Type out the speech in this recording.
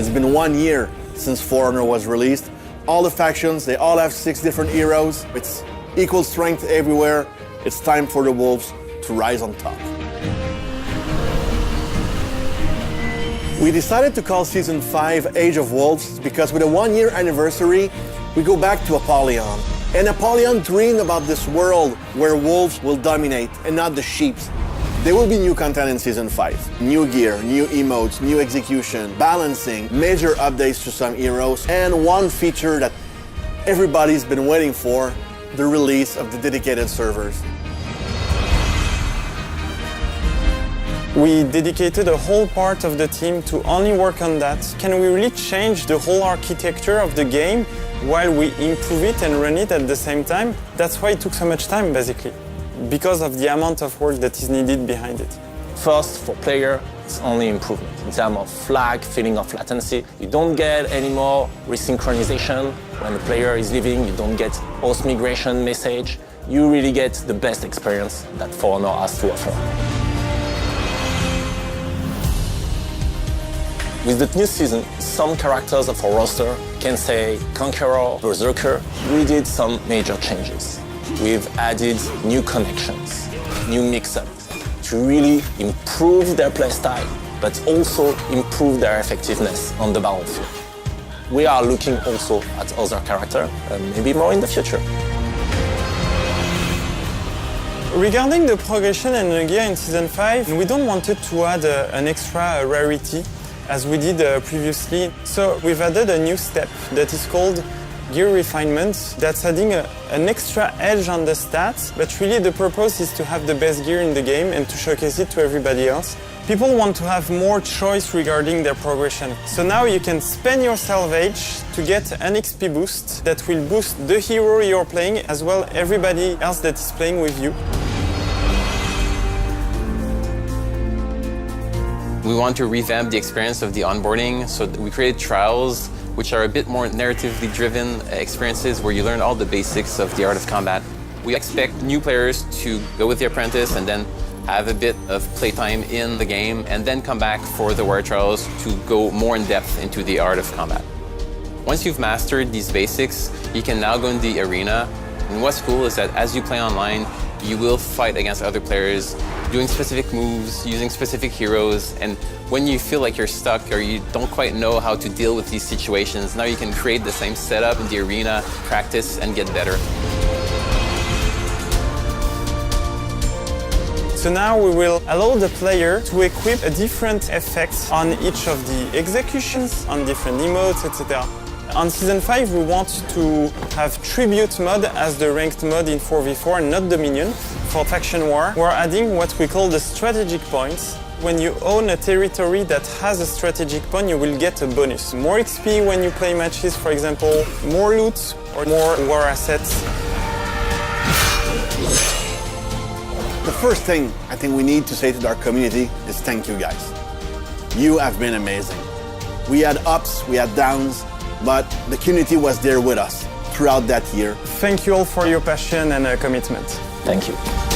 It's been 1 year since For Honor was released. All the factions, they all have 6 different heroes. It's equal strength everywhere. It's time for the Wolves to rise on top. We decided to call Season 5 Age of Wolves because with a 1-year anniversary, we go back to Apollyon. And Apollyon dreamed about this world where wolves will dominate and not the sheep. There will be new content in Season 5. New gear, new emotes, new execution, balancing, major updates to some heroes, and one feature that everybody's been waiting for, the release of the dedicated servers. We dedicated a whole part of the team to only work on that. Can we really change the whole architecture of the game while we improve it and run it at the same time? That's why it took so much time, basically, because of the amount of work that is needed behind it. First, for player, it's only improvement. In terms of flag, feeling of latency, you don't get any more resynchronization. When the player is leaving, you don't get host migration message. You really get the best experience that For Honor has to offer. With the new season, some characters of our roster can say Conqueror, Berserker. We did some major changes. We've added new connections, new mix-ups to really improve their playstyle, but also improve their effectiveness on the battlefield. We are looking also at other characters, and maybe more in the future. Regarding the progression and the gear in Season 5, we don't want it to add an extra rarity as we did previously. So we've added a new step that is called Gear Refinement. That's adding an extra edge on the stats, but really the purpose is to have the best gear in the game and to showcase it to everybody else. People want to have more choice regarding their progression. So now you can spend your salvage to get an XP boost that will boost the hero you're playing as well everybody else that is playing with you. We want to revamp the experience of the onboarding, so we created trials, which are a bit more narratively driven experiences where you learn all the basics of the art of combat. We expect new players to go with the apprentice and then have a bit of playtime in the game and then come back for the war trials to go more in depth into the art of combat. Once you've mastered these basics, you can now go in the arena. And what's cool is that as you play online, you will fight against other players, doing specific moves, using specific heroes, and when you feel like you're stuck or you don't quite know how to deal with these situations, now you can create the same setup in the arena, practice, and get better. So now we will allow the player to equip a different effect on each of the executions, on different emotes, etc. On Season 5, we want to have Tribute mode as the ranked mode in 4v4 and not Dominion. For Faction War, we're adding what we call the strategic points. When you own a territory that has a strategic point, you will get a bonus. More XP when you play matches, for example, more loot or more war assets. The first thing I think we need to say to our community is thank you guys. You have been amazing. We had ups, we had downs, but the community was there with us throughout that year. Thank you all for your passion and commitment. Thank you.